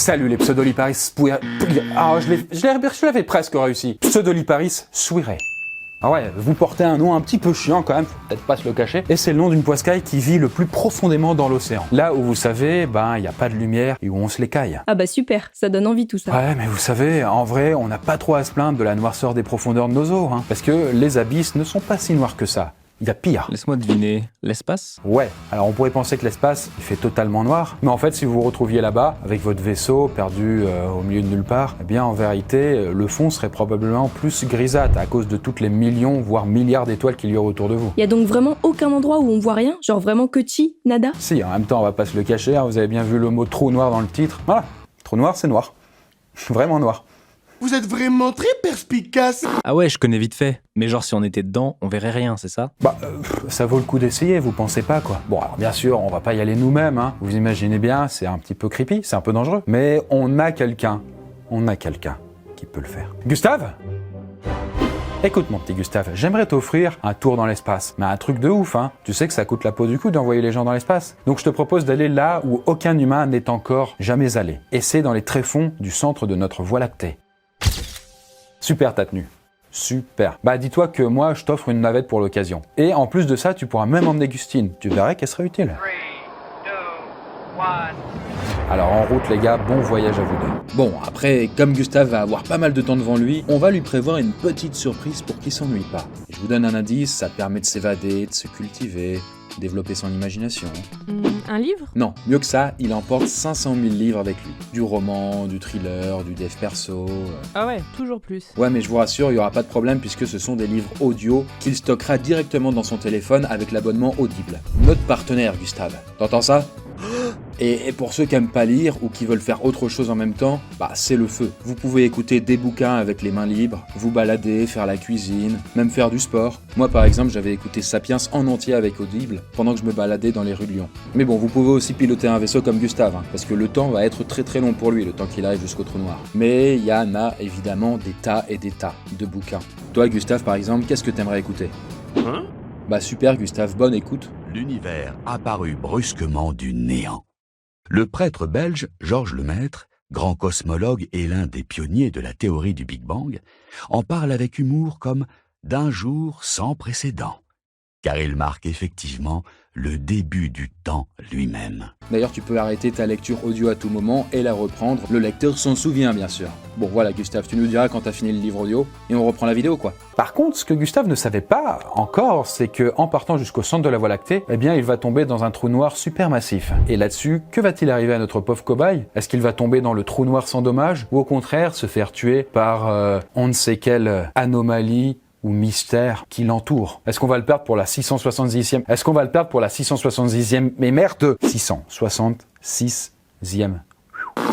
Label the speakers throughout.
Speaker 1: Salut les pseudoliparis je l'avais presque réussi. Pseudoliparis suirae. Ah ouais, vous portez un nom un petit peu chiant quand même, faut peut-être pas se le cacher. Et c'est le nom d'une poiscaille qui vit le plus profondément dans l'océan. Là où vous savez, il y a pas de lumière et où on se l'écaille.
Speaker 2: Ah bah super, ça donne envie tout ça.
Speaker 1: Ouais, mais vous savez, en vrai, on n'a pas trop à se plaindre de la noirceur des profondeurs de nos eaux, parce que les abysses ne sont pas si noirs que ça. Il y a pire.
Speaker 3: Laisse-moi deviner, l'espace ?
Speaker 1: Ouais, alors on pourrait penser que l'espace, il fait totalement noir, mais en fait, si vous vous retrouviez là-bas, avec votre vaisseau perdu au milieu de nulle part, eh bien en vérité, le fond serait probablement plus grisâtre à cause de toutes les millions, voire milliards d'étoiles qu'il y a autour de vous.
Speaker 2: Y a donc vraiment aucun endroit où on voit rien ? Genre vraiment que chi, nada ?
Speaker 1: Si, en même temps, on va pas se le cacher, vous avez bien vu le mot trou noir dans le titre. Voilà, trou noir, c'est noir. Vraiment noir.
Speaker 4: Vous êtes vraiment très perspicace.
Speaker 3: Ah ouais, je connais vite fait. Mais genre si on était dedans, on verrait rien, c'est ça ?
Speaker 1: Ça vaut le coup d'essayer, vous pensez pas quoi. Bon alors bien sûr, on va pas y aller nous-mêmes, vous imaginez bien, c'est un petit peu creepy, c'est un peu dangereux. Mais on a quelqu'un qui peut le faire. Gustave ? Écoute mon petit Gustave, j'aimerais t'offrir un tour dans l'espace. Mais un truc de ouf, Tu sais que ça coûte la peau du cou d'envoyer les gens dans l'espace. Donc je te propose d'aller là où aucun humain n'est encore jamais allé. Et c'est dans les tréfonds du centre de notre Voie lactée. Super ta tenue. Super. Dis-toi que moi, je t'offre une navette pour l'occasion. Et en plus de ça, tu pourras même emmener Gustine. Tu verrais qu'elle serait utile.
Speaker 5: 3, 2, 1...
Speaker 1: Alors en route les gars, bon voyage à vous deux.
Speaker 6: Bon, après, comme Gustave va avoir pas mal de temps devant lui, on va lui prévoir une petite surprise pour qu'il s'ennuie pas. Je vous donne un indice, ça permet de s'évader, de se cultiver, développer son imagination.
Speaker 2: Un livre ?
Speaker 6: Non, mieux que ça, il emporte 500 000 livres avec lui. Du roman, du thriller, du dev perso...
Speaker 2: Ah ouais, toujours plus.
Speaker 6: Ouais, mais je vous rassure, il n'y aura pas de problème puisque ce sont des livres audio qu'il stockera directement dans son téléphone avec l'abonnement Audible. Notre partenaire, Gustave. T'entends ça ? Et pour ceux qui aiment pas lire ou qui veulent faire autre chose en même temps, c'est le feu. Vous pouvez écouter des bouquins avec les mains libres, vous balader, faire la cuisine, même faire du sport. Moi par exemple, j'avais écouté Sapiens en entier avec Audible pendant que je me baladais dans les rues de Lyon. Mais bon, vous pouvez aussi piloter un vaisseau comme Gustave, parce que le temps va être très très long pour lui, le temps qu'il arrive jusqu'au trou noir. Mais il y en a évidemment des tas et des tas de bouquins. Toi Gustave par exemple, qu'est-ce que t'aimerais écouter ? Super Gustave, bonne écoute.
Speaker 7: L'univers apparut brusquement du néant. Le prêtre belge Georges Lemaître, grand cosmologue et l'un des pionniers de la théorie du Big Bang, en parle avec humour comme d'un jour sans précédent, car il marque effectivement le début du temps lui-même.
Speaker 6: D'ailleurs, tu peux arrêter ta lecture audio à tout moment et la reprendre. Le lecteur s'en souvient, bien sûr. Bon, voilà, Gustave, tu nous diras quand t'as fini le livre audio et on reprend la vidéo, quoi.
Speaker 1: Par contre, ce que Gustave ne savait pas encore, c'est que en partant jusqu'au centre de la Voie lactée, il va tomber dans un trou noir supermassif. Et là-dessus, que va-t-il arriver à notre pauvre cobaye ? Est-ce qu'il va tomber dans le trou noir sans dommage ou au contraire se faire tuer par on ne sait quelle anomalie ou mystère qui l'entoure? Est-ce qu'on va le perdre pour la 666e? Est-ce qu'on va le perdre pour la 666e? Mais merde, 666e.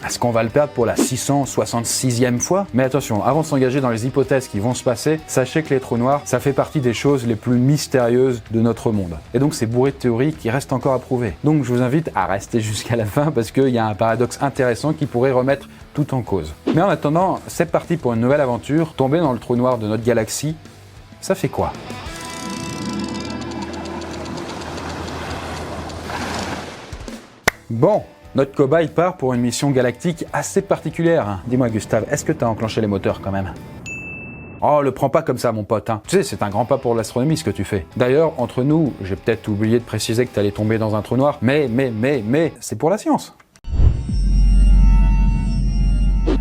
Speaker 1: Est-ce qu'on va le perdre pour la 666e fois? Mais attention, avant de s'engager dans les hypothèses qui vont se passer, sachez que les trous noirs, ça fait partie des choses les plus mystérieuses de notre monde. Et donc c'est bourré de théories qui restent encore à prouver. Donc je vous invite à rester jusqu'à la fin parce qu'il y a un paradoxe intéressant qui pourrait remettre tout en cause. Mais en attendant, c'est parti pour une nouvelle aventure. Tomber dans le trou noir de notre galaxie, ça fait quoi? Bon, notre cobaye part pour une mission galactique assez particulière. Dis-moi Gustave, est-ce que t'as enclenché les moteurs quand même? Oh, le prends pas comme ça mon pote, Tu sais, c'est un grand pas pour l'astronomie ce que tu fais. D'ailleurs, entre nous, j'ai peut-être oublié de préciser que t'allais tomber dans un trou noir, mais, c'est pour la science.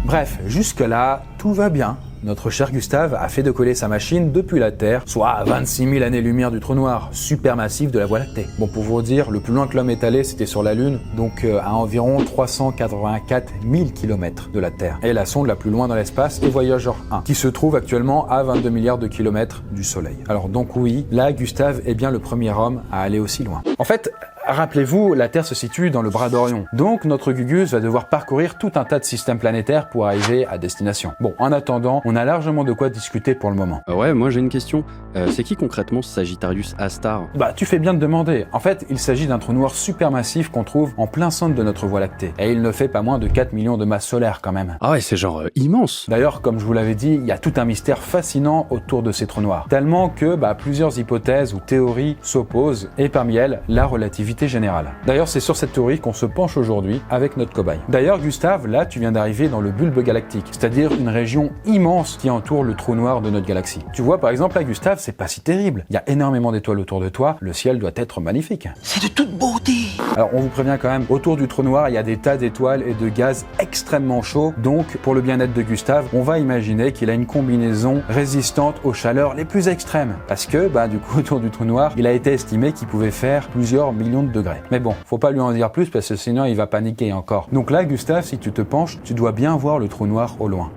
Speaker 1: Bref, jusque-là, tout va bien. Notre cher Gustave a fait décoller sa machine depuis la Terre, soit à 26 000 années-lumière du trou noir, supermassif de la Voie lactée. Bon, pour vous dire, le plus loin que l'homme est allé, c'était sur la Lune, donc à environ 384 000 km de la Terre. Et la sonde la plus loin dans l'espace est Voyager 1, qui se trouve actuellement à 22 milliards de kilomètres du Soleil. Alors donc oui, là, Gustave est bien le premier homme à aller aussi loin. En fait, rappelez-vous, la Terre se situe dans le bras d'Orion. Donc notre Gugus va devoir parcourir tout un tas de systèmes planétaires pour arriver à destination. Bon, en attendant, on a largement de quoi discuter pour le moment.
Speaker 8: Ouais, moi j'ai une question. C'est qui concrètement Sagittarius A-Star ?
Speaker 1: Tu fais bien de demander. En fait, il s'agit d'un trou noir supermassif qu'on trouve en plein centre de notre Voie lactée. Et il ne fait pas moins de 4 millions de masses solaires quand même.
Speaker 8: Ah ouais, c'est genre immense.
Speaker 1: D'ailleurs, comme je vous l'avais dit, il y a tout un mystère fascinant autour de ces trous noirs. Tellement que plusieurs hypothèses ou théories s'opposent, et parmi elles, la relativité relativité générale. D'ailleurs, c'est sur cette théorie qu'on se penche aujourd'hui avec notre cobaye. D'ailleurs, Gustave, là, tu viens d'arriver dans le bulbe galactique, c'est-à-dire une région immense qui entoure le trou noir de notre galaxie. Tu vois, par exemple, là, Gustave, c'est pas si terrible. Il y a énormément d'étoiles autour de toi, le ciel doit être magnifique.
Speaker 4: C'est de toute beauté.
Speaker 1: Alors, on vous prévient quand même, autour du trou noir, il y a des tas d'étoiles et de gaz extrêmement chauds, donc, pour le bien-être de Gustave, on va imaginer qu'il a une combinaison résistante aux chaleurs les plus extrêmes. Parce que, du coup, autour du trou noir, il a été estimé qu'il pouvait faire plusieurs millions de degrés. Mais bon, faut pas lui en dire plus parce que sinon il va paniquer encore. Donc là, Gustave, si tu te penches, tu dois bien voir le trou noir au loin.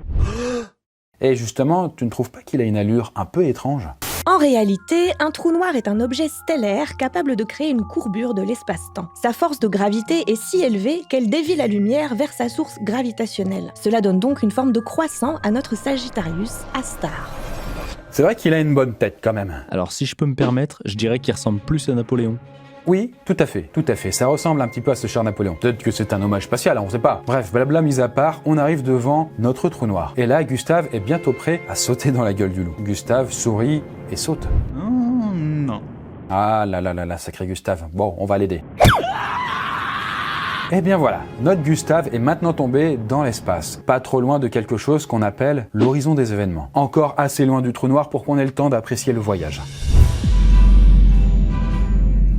Speaker 1: Et justement, tu ne trouves pas qu'il a une allure un peu étrange ?
Speaker 2: En réalité, un trou noir est un objet stellaire capable de créer une courbure de l'espace-temps. Sa force de gravité est si élevée qu'elle dévie la lumière vers sa source gravitationnelle. Cela donne donc une forme de croissant à notre Sagittarius A-star.
Speaker 1: C'est vrai qu'il a une bonne tête quand même.
Speaker 3: Alors si je peux me permettre, je dirais qu'il ressemble plus à Napoléon.
Speaker 1: Oui, tout à fait. Ça ressemble un petit peu à ce cher Napoléon. Peut-être que c'est un hommage spatial, on sait pas. Bref, blabla mis à part, on arrive devant notre trou noir. Et là, Gustave est bientôt prêt à sauter dans la gueule du loup. Gustave sourit et saute.
Speaker 3: Non.
Speaker 1: Ah là, sacré Gustave. Bon, on va l'aider. Eh bien voilà, notre Gustave est maintenant tombé dans l'espace, pas trop loin de quelque chose qu'on appelle l'horizon des événements. Encore assez loin du trou noir pour qu'on ait le temps d'apprécier le voyage.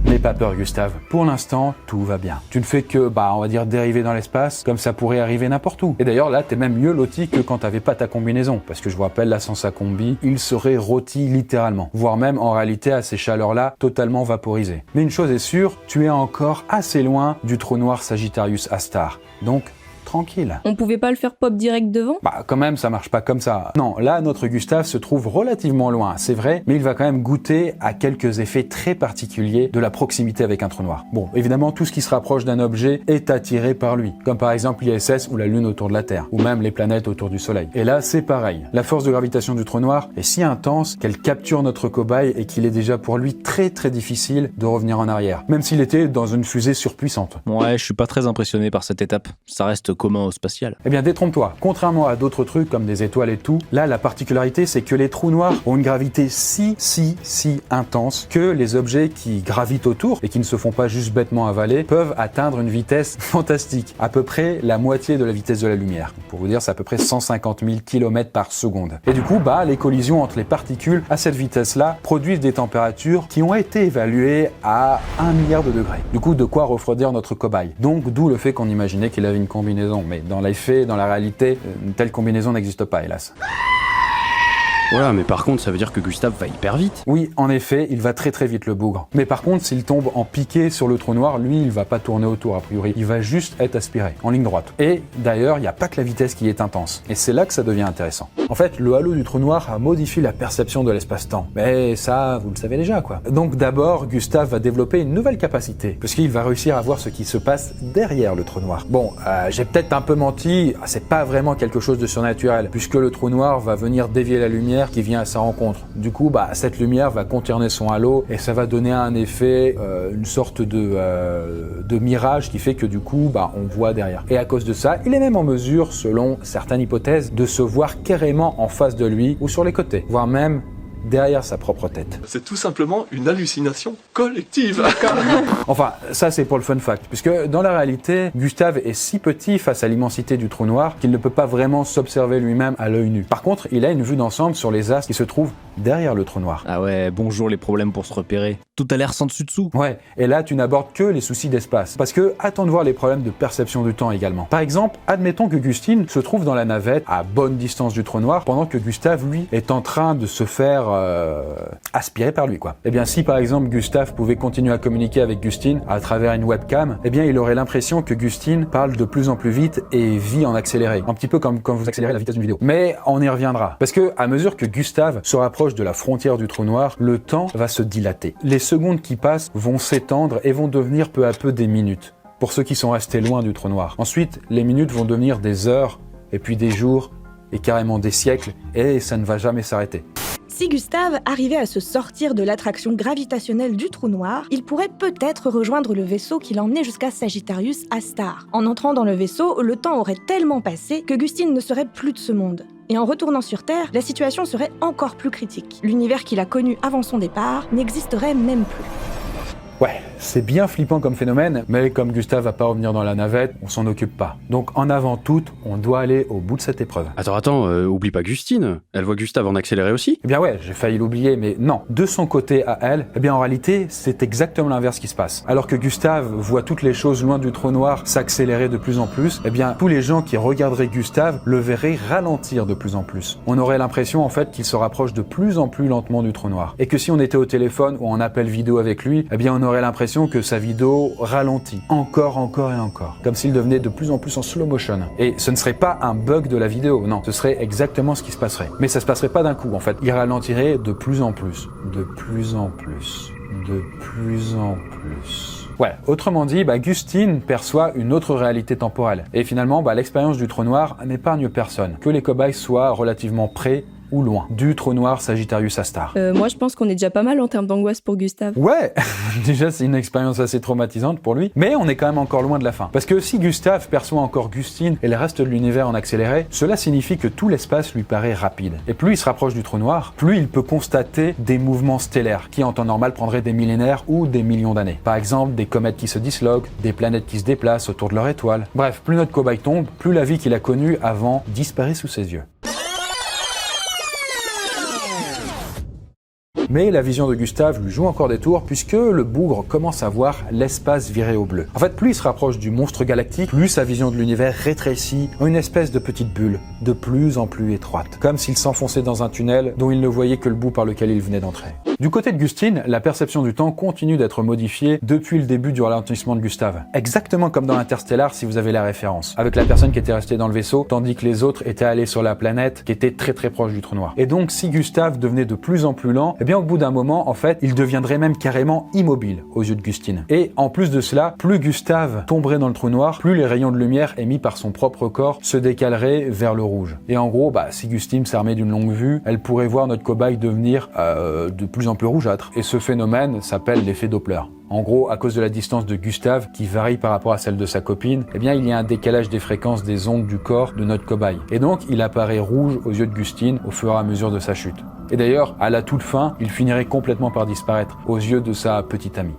Speaker 1: N'aie pas peur Gustave, pour l'instant tout va bien. Tu ne fais que, on va dire dériver dans l'espace, comme ça pourrait arriver n'importe où. Et d'ailleurs là t'es même mieux loti que quand t'avais pas ta combinaison, parce que je vous rappelle là sans sa combi, il serait rôti littéralement, voire même en réalité à ces chaleurs là totalement vaporisé. Mais une chose est sûre, tu es encore assez loin du trou noir Sagittarius A-star, donc tranquille.
Speaker 2: On pouvait pas le faire pop direct devant ?
Speaker 1: Quand même, ça marche pas comme ça. Non, là, notre Gustave se trouve relativement loin, c'est vrai, mais il va quand même goûter à quelques effets très particuliers de la proximité avec un trou noir. Bon, évidemment, tout ce qui se rapproche d'un objet est attiré par lui, comme par exemple l'ISS ou la Lune autour de la Terre, ou même les planètes autour du Soleil. Et là, c'est pareil. La force de gravitation du trou noir est si intense qu'elle capture notre cobaye et qu'il est déjà pour lui très très difficile de revenir en arrière, même s'il était dans une fusée surpuissante.
Speaker 3: Ouais, je suis pas très impressionné par cette étape. Ça reste commun au spatial.
Speaker 1: Eh bien, détrompe-toi. Contrairement à d'autres trucs comme des étoiles et tout, là, la particularité, c'est que les trous noirs ont une gravité si intense que les objets qui gravitent autour et qui ne se font pas juste bêtement avaler peuvent atteindre une vitesse fantastique, à peu près la moitié de la vitesse de la lumière. Pour vous dire, c'est à peu près 150 000 km par seconde. Et du coup, les collisions entre les particules à cette vitesse-là produisent des températures qui ont été évaluées à 1 milliard de degrés. Du coup, de quoi refroidir notre cobaye. Donc, d'où le fait qu'on imaginait qu'il avait une combinaison. Mais dans les faits, dans la réalité, une telle combinaison n'existe pas, hélas.
Speaker 8: Voilà, mais par contre, ça veut dire que Gustave va hyper vite.
Speaker 1: Oui, en effet, il va très vite le bougre. Mais par contre, s'il tombe en piqué sur le trou noir, lui, il va pas tourner autour a priori. Il va juste être aspiré, en ligne droite. Et d'ailleurs, il n'y a pas que la vitesse qui est intense. Et c'est là que ça devient intéressant. En fait, le halo du trou noir modifie la perception de l'espace-temps. Mais ça, vous le savez déjà, quoi. Donc d'abord, Gustave va développer une nouvelle capacité, puisqu'il va réussir à voir ce qui se passe derrière le trou noir. Bon, j'ai peut-être un peu menti, c'est pas vraiment quelque chose de surnaturel, puisque le trou noir va venir dévier la lumière qui vient à sa rencontre. Du coup, cette lumière va contourner son halo et ça va donner un effet, une sorte de mirage qui fait que du coup, on voit derrière. Et à cause de ça, il est même en mesure, selon certaines hypothèses, de se voir carrément en face de lui ou sur les côtés, voire même derrière sa propre tête.
Speaker 9: C'est tout simplement une hallucination collective.
Speaker 1: Enfin, ça c'est pour le fun fact, puisque dans la réalité, Gustave est si petit face à l'immensité du trou noir qu'il ne peut pas vraiment s'observer lui-même à l'œil nu. Par contre, il a une vue d'ensemble sur les astres qui se trouvent derrière le trou noir.
Speaker 3: Ah ouais, bonjour les problèmes pour se repérer. Tout a l'air sans dessus-dessous.
Speaker 1: Ouais, et là tu n'abordes que les soucis d'espace, parce que attends de voir les problèmes de perception du temps également. Par exemple, admettons que Gustine se trouve dans la navette à bonne distance du trou noir, pendant que Gustave, lui, est en train de se faire aspiré par lui, quoi. Eh bien, si par exemple Gustave pouvait continuer à communiquer avec Gustine à travers une webcam, eh bien, il aurait l'impression que Gustine parle de plus en plus vite et vit en accéléré. Un petit peu comme quand vous accélérez la vitesse d'une vidéo. Mais on y reviendra. Parce que, à mesure que Gustave se rapproche de la frontière du trou noir, le temps va se dilater. Les secondes qui passent vont s'étendre et vont devenir peu à peu des minutes. Pour ceux qui sont restés loin du trou noir. Ensuite, les minutes vont devenir des heures, et puis des jours, et carrément des siècles, et ça ne va jamais s'arrêter.
Speaker 2: Si Gustave arrivait à se sortir de l'attraction gravitationnelle du trou noir, il pourrait peut-être rejoindre le vaisseau qui l'emmenait jusqu'à Sagittarius A-star. En entrant dans le vaisseau, le temps aurait tellement passé que Gustine ne serait plus de ce monde. Et en retournant sur Terre, la situation serait encore plus critique. L'univers qu'il a connu avant son départ n'existerait même plus.
Speaker 1: Ouais, C'est bien flippant comme phénomène, mais comme Gustave va pas revenir dans la navette, on s'en occupe pas. Donc en avant toute, on doit aller au bout de cette épreuve.
Speaker 8: Attends, oublie pas Gustine. Elle voit Gustave en accéléré aussi.
Speaker 1: Eh bien ouais, j'ai failli l'oublier, mais non. De son côté à elle, eh bien en réalité, c'est exactement l'inverse qui se passe. Alors que Gustave voit toutes les choses loin du trou noir s'accélérer de plus en plus, eh bien tous les gens qui regarderaient Gustave le verraient ralentir de plus en plus. On aurait l'impression en fait qu'il se rapproche de plus en plus lentement du trou noir. Et que si on était au téléphone ou en appel vidéo avec lui, eh bien on aurait l'impression que sa vidéo ralentit. Encore et encore. Comme s'il devenait de plus en plus en slow motion. Et ce ne serait pas un bug de la vidéo, non. Ce serait exactement ce qui se passerait. Mais ça se passerait pas d'un coup en fait. Il ralentirait de plus en plus. De plus en plus. De plus en plus. Ouais, autrement dit, Gustine perçoit une autre réalité temporelle. Et finalement, l'expérience du trou noir n'épargne personne. Que les cobayes soient relativement près ou loin du trou noir Sagittarius A*.
Speaker 10: Moi, je pense qu'on est déjà pas mal en termes d'angoisse pour Gustave.
Speaker 1: Ouais, déjà c'est une expérience assez traumatisante pour lui, mais on est quand même encore loin de la fin. Parce que si Gustave perçoit encore Gustine et le reste de l'univers en accéléré, cela signifie que tout l'espace lui paraît rapide. Et plus il se rapproche du trou noir, plus il peut constater des mouvements stellaires qui en temps normal prendraient des millénaires ou des millions d'années. Par exemple, des comètes qui se disloquent, des planètes qui se déplacent autour de leur étoile. Bref, plus notre cobaye tombe, plus la vie qu'il a connue avant disparaît sous ses yeux. Mais la vision de Gustave lui joue encore des tours puisque le bougre commence à voir l'espace virer au bleu. En fait, plus il se rapproche du monstre galactique, plus sa vision de l'univers rétrécit en une espèce de petite bulle, de plus en plus étroite, comme s'il s'enfonçait dans un tunnel dont il ne voyait que le bout par lequel il venait d'entrer. Du côté de Gustine, la perception du temps continue d'être modifiée depuis le début du ralentissement de Gustave. Exactement comme dans Interstellar si vous avez la référence, avec la personne qui était restée dans le vaisseau, tandis que les autres étaient allés sur la planète qui était très très proche du trou noir. Et donc si Gustave devenait de plus en plus lent, eh bien au bout d'un moment, en fait, il deviendrait même carrément immobile aux yeux de Gustine. Et en plus de cela, plus Gustave tomberait dans le trou noir, plus les rayons de lumière émis par son propre corps se décaleraient vers le rouge. Et en gros, si Gustine s'armait d'une longue vue, elle pourrait voir notre cobaye devenir de plus en plus rougeâtre. Et ce phénomène s'appelle l'effet Doppler. En gros, à cause de la distance de Gustave, qui varie par rapport à celle de sa copine, eh bien, il y a un décalage des fréquences des ondes du corps de notre cobaye. Et donc, il apparaît rouge aux yeux de Gustine au fur et à mesure de sa chute. Et d'ailleurs, à la toute fin, il finirait complètement par disparaître aux yeux de sa petite amie.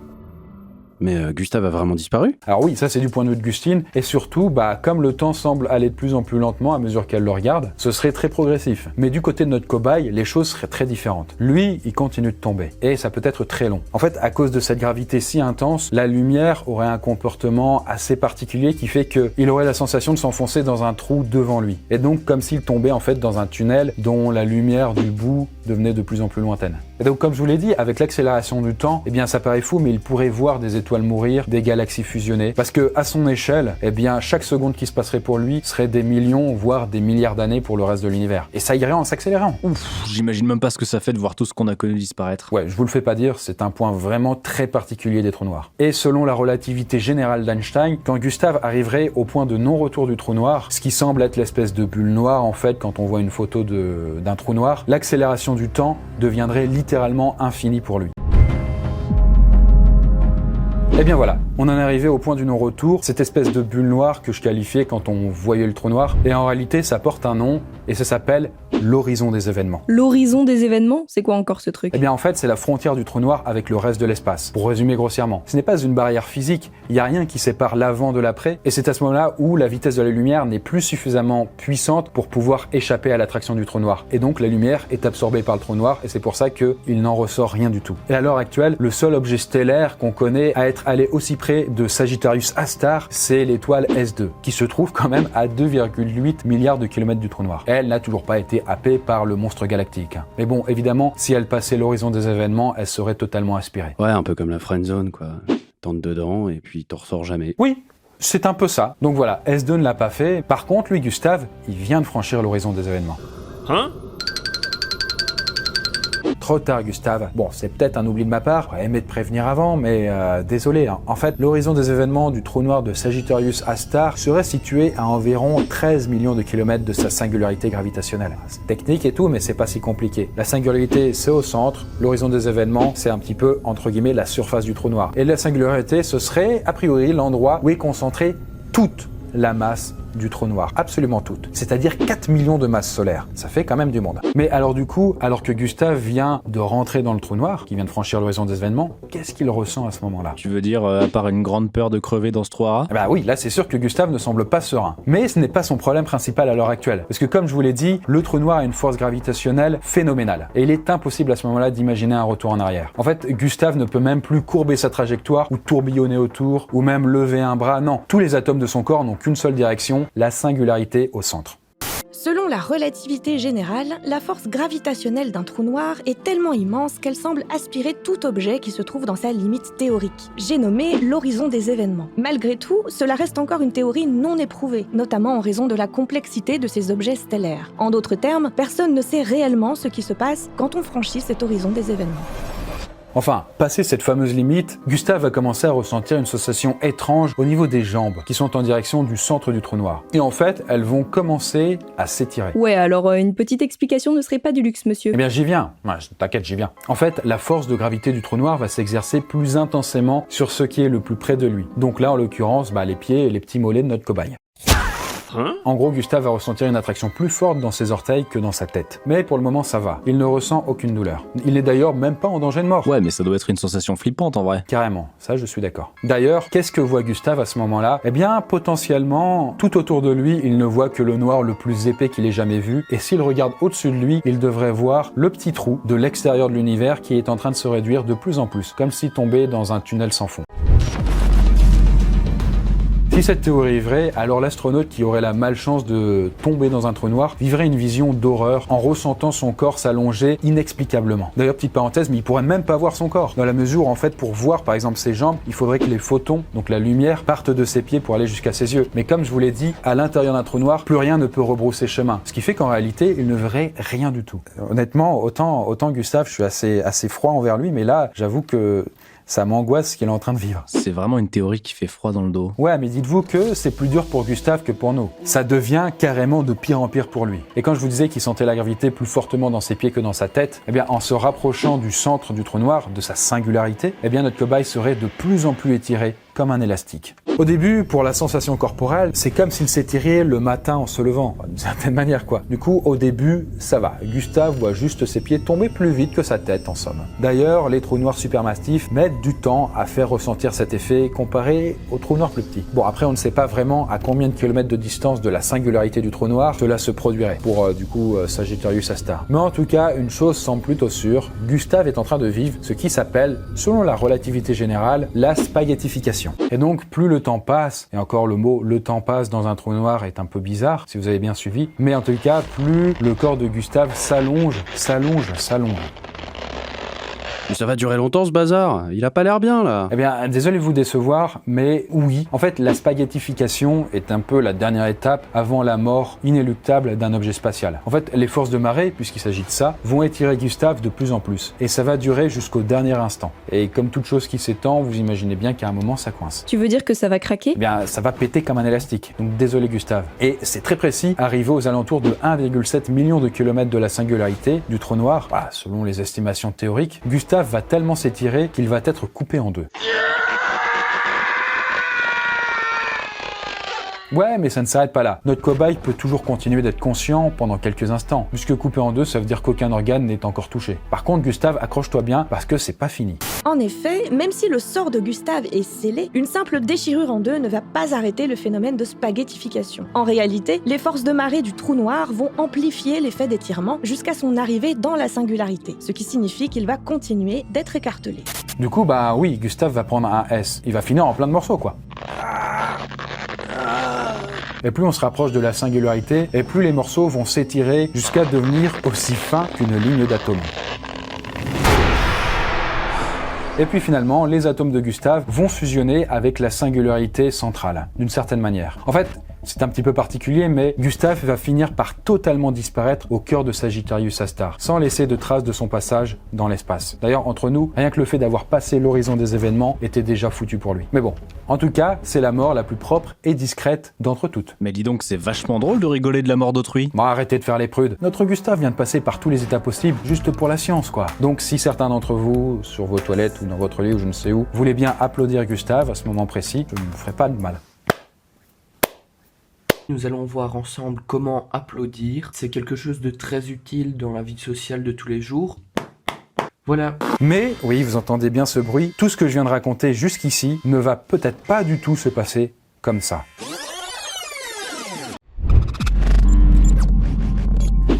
Speaker 8: Mais Gustave a vraiment disparu ?
Speaker 1: Alors oui, ça c'est du point de vue de Gustine, et surtout, comme le temps semble aller de plus en plus lentement à mesure qu'elle le regarde, ce serait très progressif. Mais du côté de notre cobaye, les choses seraient très différentes. Lui, il continue de tomber, et ça peut être très long. En fait, à cause de cette gravité si intense, la lumière aurait un comportement assez particulier qui fait qu'il aurait la sensation de s'enfoncer dans un trou devant lui. Et donc, comme s'il tombait en fait dans un tunnel dont la lumière du bout devenait de plus en plus lointaine. Et donc, comme je vous l'ai dit, avec l'accélération du temps, eh bien ça paraît fou, mais il pourrait voir des étoiles mourir, des galaxies fusionner, parce que à son échelle, eh bien chaque seconde qui se passerait pour lui serait des millions, voire des milliards d'années pour le reste de l'univers. Et ça irait en s'accélérant.
Speaker 3: Ouf, j'imagine même pas ce que ça fait de voir tout ce qu'on a connu disparaître.
Speaker 1: Ouais, je vous le fais pas dire, c'est un point vraiment très particulier des trous noirs. Et selon la relativité générale d'Einstein, quand Gustave arriverait au point de non-retour du trou noir, ce qui semble être l'espèce de bulle noire en fait quand on voit une photo d'un trou noir, l'accélération du temps deviendrait littéralement infinie pour lui. Et bien voilà, on en est arrivé au point du non-retour, cette espèce de bulle noire que je qualifiais quand on voyait le trou noir, et en réalité ça porte un nom, et ça s'appelle l'horizon des événements.
Speaker 10: L'horizon des événements ? C'est quoi encore ce truc ?
Speaker 1: Eh bien en fait c'est la frontière du trou noir avec le reste de l'espace, pour résumer grossièrement. Ce n'est pas une barrière physique, il n'y a rien qui sépare l'avant de l'après, et c'est à ce moment-là où la vitesse de la lumière n'est plus suffisamment puissante pour pouvoir échapper à l'attraction du trou noir. Et donc la lumière est absorbée par le trou noir, et c'est pour ça qu'il n'en ressort rien du tout. Et à l'heure actuelle, le seul objet stellaire qu'on connaît à être allé aussi près de Sagittarius A*, c'est l'étoile S2, qui se trouve quand même à 2,8 milliards de kilomètres du trou noir. Elle n'a toujours pas été happée par le monstre galactique. Mais bon, évidemment, si elle passait l'horizon des événements, elle serait totalement aspirée.
Speaker 8: Ouais, un peu comme la friendzone, quoi. Tente dedans et puis t'en ressors jamais.
Speaker 1: Oui, c'est un peu ça. Donc voilà, S2 ne l'a pas fait. Par contre, lui, Gustave, il vient de franchir l'horizon des événements.
Speaker 9: Hein ?
Speaker 1: Trop tard, Gustave. Bon, c'est peut-être un oubli de ma part. J'aurais aimé te prévenir avant, mais désolé. En fait, l'horizon des événements du trou noir de Sagittarius A* serait situé à environ 13 millions de kilomètres de sa singularité gravitationnelle. C'est technique et tout, mais c'est pas si compliqué. La singularité, c'est au centre. L'horizon des événements, c'est un petit peu, entre guillemets, la surface du trou noir. Et la singularité, ce serait, a priori, l'endroit où est concentrée toute la masse du trou noir, absolument toutes, c'est-à-dire 4 millions de masses solaires. Ça fait quand même du monde. Mais alors du coup, alors que Gustave vient de rentrer dans le trou noir, qui vient de franchir l'horizon des événements, qu'est-ce qu'il ressent à ce moment-là?
Speaker 3: Tu veux dire, à part une grande peur de crever dans ce trou à rats?
Speaker 1: Bah oui, là c'est sûr que Gustave ne semble pas serein. Mais ce n'est pas son problème principal à l'heure actuelle. Parce que comme je vous l'ai dit, le trou noir a une force gravitationnelle phénoménale. Et il est impossible à ce moment-là d'imaginer un retour en arrière. En fait, Gustave ne peut même plus courber sa trajectoire, ou tourbillonner autour, ou même lever un bras. Non, tous les atomes de son corps n'ont qu'une seule direction, la singularité au centre.
Speaker 2: Selon la relativité générale, la force gravitationnelle d'un trou noir est tellement immense qu'elle semble aspirer tout objet qui se trouve dans sa limite théorique. J'ai nommé l'horizon des événements. Malgré tout, cela reste encore une théorie non éprouvée, notamment en raison de la complexité de ces objets stellaires. En d'autres termes, personne ne sait réellement ce qui se passe quand on franchit cet horizon des événements.
Speaker 1: Enfin, passé cette fameuse limite, Gustave va commencer à ressentir une sensation étrange au niveau des jambes, qui sont en direction du centre du trou noir. Et en fait, elles vont commencer à s'étirer.
Speaker 10: Ouais, alors une petite explication ne serait pas du luxe, monsieur.
Speaker 1: Eh bien, j'y viens. Ouais, t'inquiète, j'y viens. En fait, la force de gravité du trou noir va s'exercer plus intensément sur ce qui est le plus près de lui. Donc là, en l'occurrence, les pieds et les petits mollets de notre cobaye. En gros, Gustave va ressentir une attraction plus forte dans ses orteils que dans sa tête. Mais pour le moment, ça va. Il ne ressent aucune douleur. Il n'est d'ailleurs même pas en danger de mort.
Speaker 3: Ouais, mais ça doit être une sensation flippante en vrai.
Speaker 1: Carrément, ça je suis d'accord. D'ailleurs, qu'est-ce que voit Gustave à ce moment-là? Eh bien, potentiellement, tout autour de lui, il ne voit que le noir le plus épais qu'il ait jamais vu. Et s'il regarde au-dessus de lui, il devrait voir le petit trou de l'extérieur de l'univers qui est en train de se réduire de plus en plus, comme s'il tombait dans un tunnel sans fond. Si cette théorie est vraie, alors l'astronaute qui aurait la malchance de tomber dans un trou noir vivrait une vision d'horreur en ressentant son corps s'allonger inexplicablement. D'ailleurs, petite parenthèse, mais il pourrait même pas voir son corps, dans la mesure où en fait pour voir par exemple ses jambes, il faudrait que les photons, donc la lumière, partent de ses pieds pour aller jusqu'à ses yeux. Mais comme je vous l'ai dit, à l'intérieur d'un trou noir, plus rien ne peut rebrousser chemin. Ce qui fait qu'en réalité, il ne verrait rien du tout. Honnêtement, autant Gustave, je suis assez froid envers lui, mais là, j'avoue que ça m'angoisse ce qu'il est en train de vivre.
Speaker 3: C'est vraiment une théorie qui fait froid dans le dos.
Speaker 1: Ouais, mais dites-vous que c'est plus dur pour Gustave que pour nous. Ça devient carrément de pire en pire pour lui. Et quand je vous disais qu'il sentait la gravité plus fortement dans ses pieds que dans sa tête, eh bien en se rapprochant du centre du trou noir, de sa singularité, eh bien notre cobaye serait de plus en plus étiré comme un élastique. Au début, pour la sensation corporelle, c'est comme s'il s'étirait le matin en se levant, d'une certaine manière quoi. Du coup, au début, ça va. Gustave voit juste ses pieds tomber plus vite que sa tête en somme. D'ailleurs, les trous noirs supermassifs mettent du temps à faire ressentir cet effet comparé aux trous noirs plus petits. Bon, après, on ne sait pas vraiment à combien de kilomètres de distance de la singularité du trou noir cela se produirait pour Sagittarius A*. Mais en tout cas, une chose semble plutôt sûre, Gustave est en train de vivre ce qui s'appelle, selon la relativité générale, la spaghettification. Et donc, plus le temps passe, et encore le mot « le temps passe » dans un trou noir est un peu bizarre, si vous avez bien suivi, mais en tout cas, plus le corps de Gustave s'allonge.
Speaker 8: Mais ça va durer longtemps ce bazar, il a pas l'air bien là.
Speaker 1: Eh bien, désolé de vous décevoir, mais oui. En fait, la spaghettification est un peu la dernière étape avant la mort inéluctable d'un objet spatial. En fait, les forces de marée, puisqu'il s'agit de ça, vont étirer Gustave de plus en plus. Et ça va durer jusqu'au dernier instant. Et comme toute chose qui s'étend, vous imaginez bien qu'à un moment, ça coince.
Speaker 10: Tu veux dire que ça va craquer?
Speaker 1: Eh bien, ça va péter comme un élastique. Donc désolé Gustave. Et c'est très précis, arrivé aux alentours de 1,7 million de kilomètres de la singularité du trou noir, selon les estimations théoriques, Gustave va tellement s'étirer qu'il va être coupé en deux. Ouais, mais ça ne s'arrête pas là. Notre cobaye peut toujours continuer d'être conscient pendant quelques instants, puisque coupé en deux, ça veut dire qu'aucun organe n'est encore touché. Par contre, Gustave, accroche-toi bien, parce que c'est pas fini.
Speaker 2: En effet, même si le sort de Gustave est scellé, une simple déchirure en deux ne va pas arrêter le phénomène de spaghettification. En réalité, les forces de marée du trou noir vont amplifier l'effet d'étirement jusqu'à son arrivée dans la singularité, ce qui signifie qu'il va continuer d'être écartelé.
Speaker 1: Du coup, oui, Gustave va prendre un S. Il va finir en plein de morceaux, quoi. Et plus on se rapproche de la singularité, et plus les morceaux vont s'étirer jusqu'à devenir aussi fins qu'une ligne d'atomes. Et puis finalement, les atomes de Gustave vont fusionner avec la singularité centrale, d'une certaine manière. En fait, c'est un petit peu particulier, mais Gustave va finir par totalement disparaître au cœur de Sagittarius A*, sans laisser de traces de son passage dans l'espace. D'ailleurs, entre nous, rien que le fait d'avoir passé l'horizon des événements était déjà foutu pour lui. Mais bon, en tout cas, c'est la mort la plus propre et discrète d'entre toutes.
Speaker 3: Mais dis donc, c'est vachement drôle de rigoler de la mort d'autrui.
Speaker 1: Bon, arrêtez de faire les prudes. Notre Gustave vient de passer par tous les états possibles, juste pour la science, quoi. Donc, si certains d'entre vous, sur vos toilettes ou dans votre lit ou je ne sais où, voulez bien applaudir Gustave à ce moment précis, je ne vous ferai pas de mal.
Speaker 11: nous allons voir ensemble comment applaudir. C'est quelque chose de très utile dans la vie sociale de tous les jours. Voilà.
Speaker 1: Mais, oui, vous entendez bien ce bruit, tout ce que je viens de raconter jusqu'ici ne va peut-être pas du tout se passer comme ça.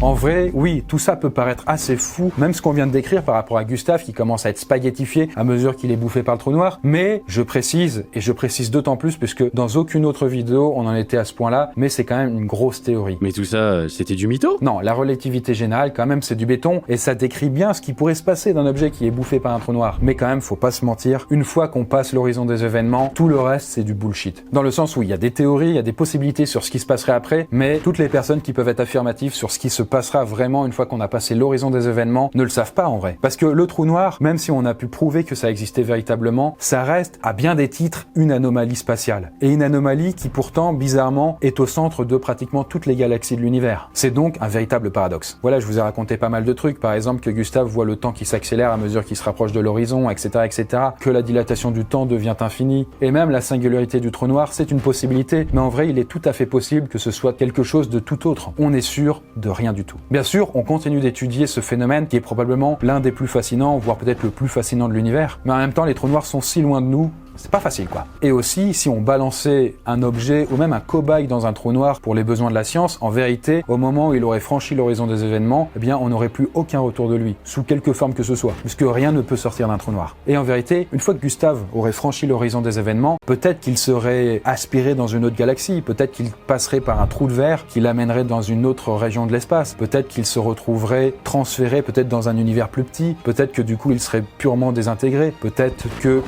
Speaker 1: En vrai, oui, tout ça peut paraître assez fou, même ce qu'on vient de décrire par rapport à Gustave qui commence à être spaghettifié à mesure qu'il est bouffé par le trou noir, mais je précise, et je précise d'autant plus puisque dans aucune autre vidéo on en était à ce point-là, mais c'est quand même une grosse théorie.
Speaker 8: Mais tout ça, c'était du mytho?
Speaker 1: Non, la relativité générale quand même c'est du béton, et ça décrit bien ce qui pourrait se passer d'un objet qui est bouffé par un trou noir. Mais quand même, faut pas se mentir, une fois qu'on passe l'horizon des événements, tout le reste c'est du bullshit. Dans le sens où il y a des théories, il y a des possibilités sur ce qui se passerait après, mais toutes les personnes qui peuvent être affirmatives sur ce qui se passera vraiment une fois qu'on a passé l'horizon des événements ne le savent pas en vrai. Parce que le trou noir, même si on a pu prouver que ça existait véritablement, ça reste à bien des titres une anomalie spatiale. Et une anomalie qui pourtant, bizarrement, est au centre de pratiquement toutes les galaxies de l'univers. C'est donc un véritable paradoxe. Voilà, je vous ai raconté pas mal de trucs, par exemple que Gustave voit le temps qui s'accélère à mesure qu'il se rapproche de l'horizon, etc., etc., que la dilatation du temps devient infinie, et même la singularité du trou noir, c'est une possibilité, mais en vrai, il est tout à fait possible que ce soit quelque chose de tout autre. On est sûr de rien du tout. Bien sûr, on continue d'étudier ce phénomène qui est probablement l'un des plus fascinants, voire peut-être le plus fascinant de l'univers, mais en même temps, les trous noirs sont si loin de nous, c'est pas facile quoi. Et aussi, si on balançait un objet ou même un cobaye dans un trou noir pour les besoins de la science, en vérité, au moment où il aurait franchi l'horizon des événements, eh bien on n'aurait plus aucun retour de lui, sous quelque forme que ce soit, puisque rien ne peut sortir d'un trou noir. Et en vérité, une fois que Gustave aurait franchi l'horizon des événements, peut-être qu'il serait aspiré dans une autre galaxie, peut-être qu'il passerait par un trou de verre qui l'amènerait dans une autre région de l'espace, peut-être qu'il se retrouverait transféré peut-être dans un univers plus petit, peut-être que du coup il serait purement désintégré, peut-être que...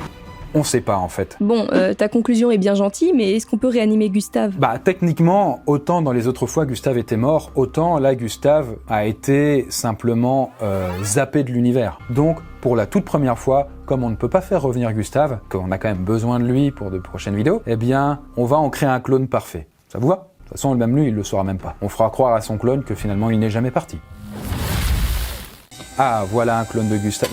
Speaker 1: On sait pas en fait.
Speaker 10: Bon, ta conclusion est bien gentille, mais est-ce qu'on peut réanimer Gustave?
Speaker 1: Bah techniquement, autant dans les autres fois Gustave était mort, autant là Gustave a été simplement zappé de l'univers. Donc pour la toute première fois, comme on ne peut pas faire revenir Gustave, qu'on a quand même besoin de lui pour de prochaines vidéos, eh bien on va en créer un clone parfait. Ça vous va? De toute façon même lui il le saura même pas. On fera croire à son clone que finalement il n'est jamais parti. Ah, voilà un clone de Gustave.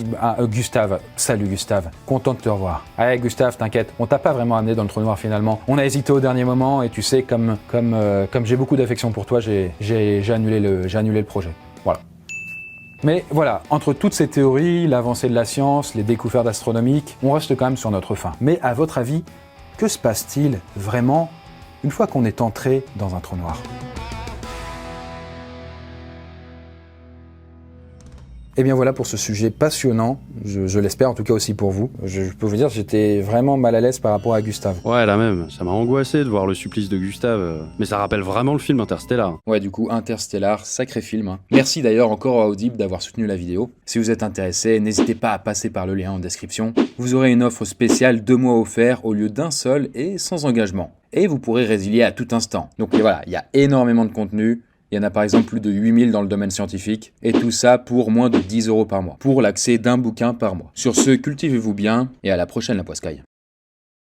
Speaker 1: Gustave. Salut Gustave. Content de te revoir. Allez Gustave, t'inquiète, on t'a pas vraiment amené dans le trou noir finalement. On a hésité au dernier moment et tu sais, comme j'ai beaucoup d'affection pour toi, j'ai annulé le projet. Voilà. Mais voilà, entre toutes ces théories, l'avancée de la science, les découvertes astronomiques, on reste quand même sur notre faim. Mais à votre avis, que se passe-t-il vraiment une fois qu'on est entré dans un trou noir ? Et bien voilà pour ce sujet passionnant, je l'espère en tout cas aussi pour vous. Je peux vous dire que j'étais vraiment mal à l'aise par rapport à Gustave.
Speaker 8: Ouais, là même, ça m'a angoissé de voir le supplice de Gustave, mais ça rappelle vraiment le film Interstellar.
Speaker 6: Ouais, du coup, Interstellar, sacré film. Hein. Merci d'ailleurs encore à Audible d'avoir soutenu la vidéo. Si vous êtes intéressé, n'hésitez pas à passer par le lien en description. Vous aurez une offre spéciale 2 mois offerts au lieu d'un seul et sans engagement. Et vous pourrez résilier à tout instant. Donc voilà, il y a énormément de contenu. Il y en a par exemple plus de 8000 dans le domaine scientifique, et tout ça pour moins de 10 € par mois, pour l'accès d'un bouquin par mois. Sur ce, cultivez-vous bien, et à la prochaine la Poiscaille.